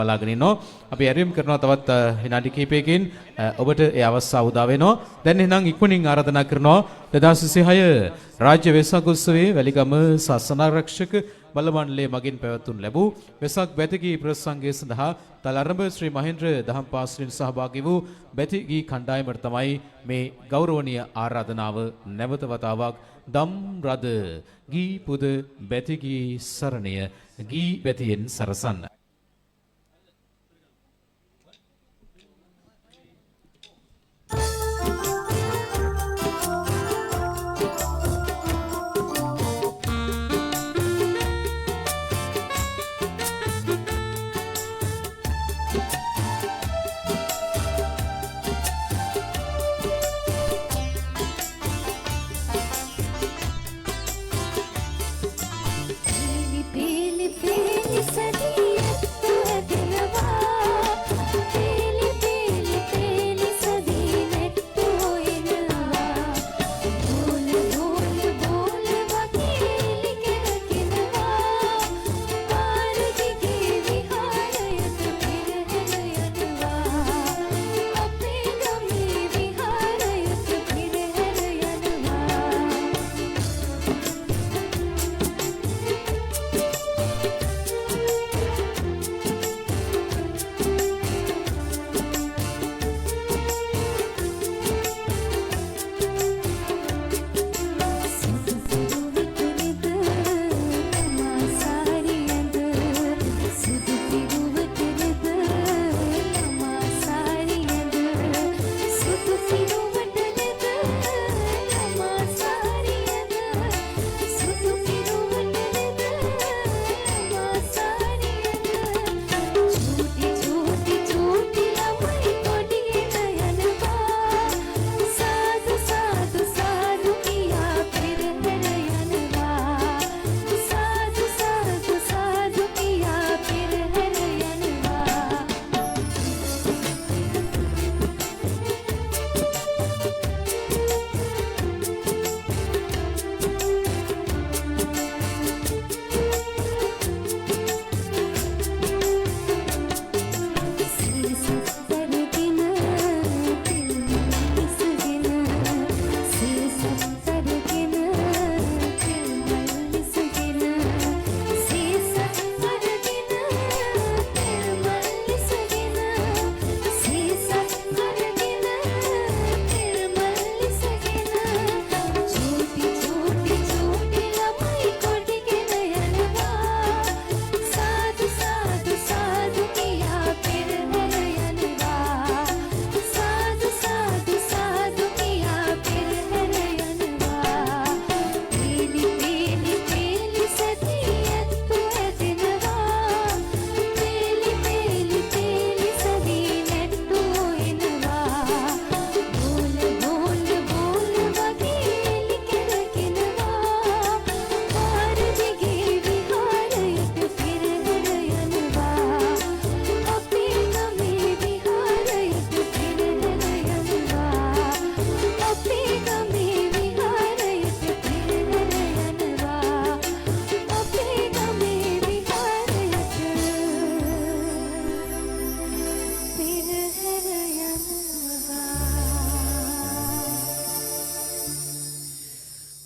බලාගෙන ඉන්නවා. අපි ඇරයුම් කරනවා තවත් විනාඩි කිහිපයකින් ඔබට ඒ අවස්ථාව උදා වෙනවා. දැන් එහෙනම් ඉක්මනින් ආරාධනා කරනවා 2026 රාජ්‍ය වෙසක් උත්සවයේ වැලිගම ශාසනාරක්ෂක බල මණ්ඩලයේ මගින් පැවැත්වුණු ලැබූ වෙසක් බැතිගී ප්‍රසංගය සඳහා තලරඹ ශ්‍රී මහේන්ද්‍ර දහම් පාසලෙන් සහභාගී වූ බැතිගී කණ්ඩායමට තමයි මේ ගෞරවනීය ආරාධනාව නැවත වතාවක් දම් රද ගී පුද බැතිගී සරණය ගී බැතියෙන් සරසන්න.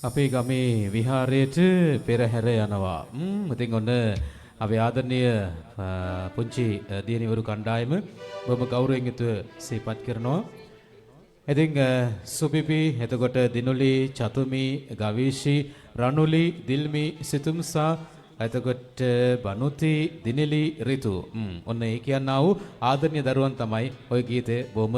අපේ ගමේ විහාරයට පෙරහැර යනවා. ඉතින් ඔන්න අපේ ආදරණීය පුංචි දියණිවරු කණ්ඩායම බොහොම ගෞරවයෙන් යුතුව සිහිපත් කරනවා. ඉතින් සුපිපි, එතකොට දිනුලි, චතුමි, ගවීෂි, රණුලි, දිල්මි, සිතුම්සා, එතකොට බනුති, දිනෙලි, රිතු. ඔන්න ඒ කියන්නා වූ ආදරණීය දරුවන් තමයි ওই ගීතය බොහොම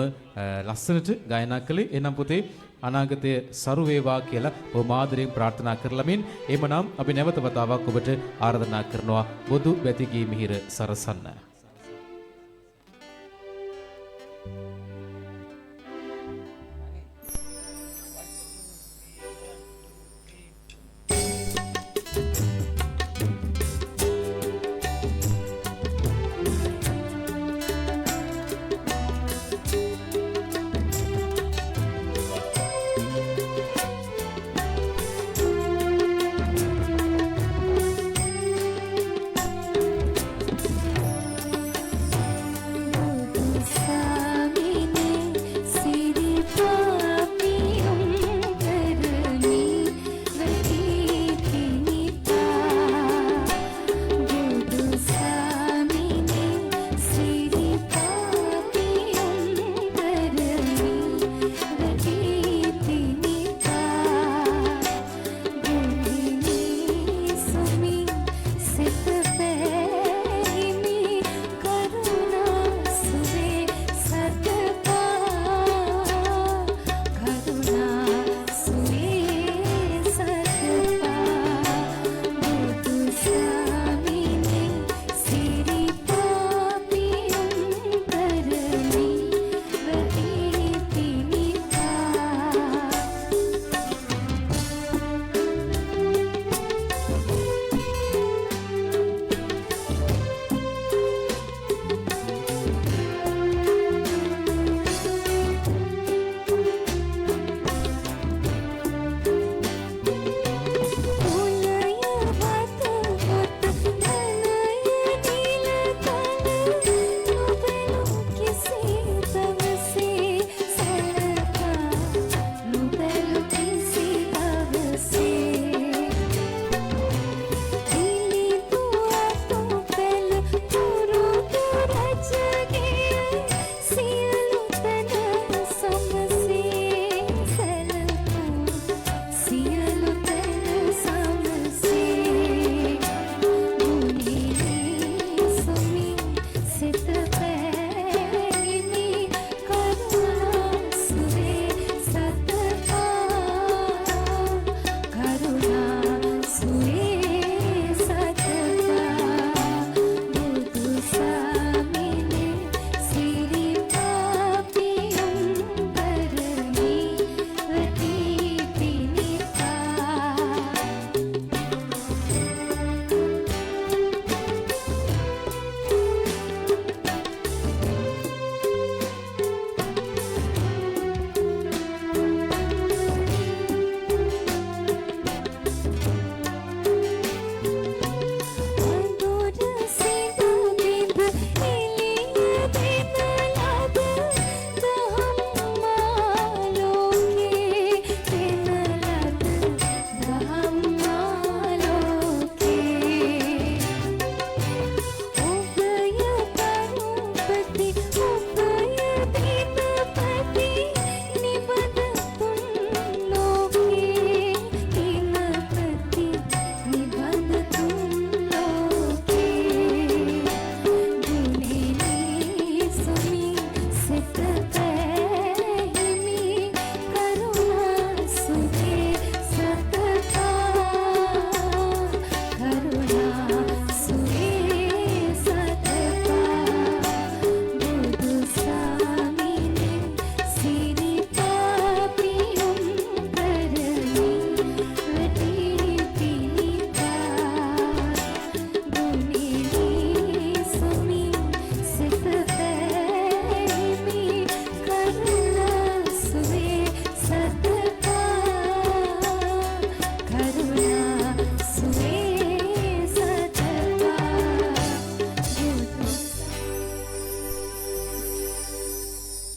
ලස්සනට ගායනා කළේ. එනම් පුතේ අනාගතය සරු වේවා කියලා බොහොම ආදරයෙන් ප්‍රාර්ථනා කරලමින් එමනම් අපි නැවත වතාවක් ඔබට ආරාධනා කරනවා බුදු බැතිගී මිහිර සරසන්න.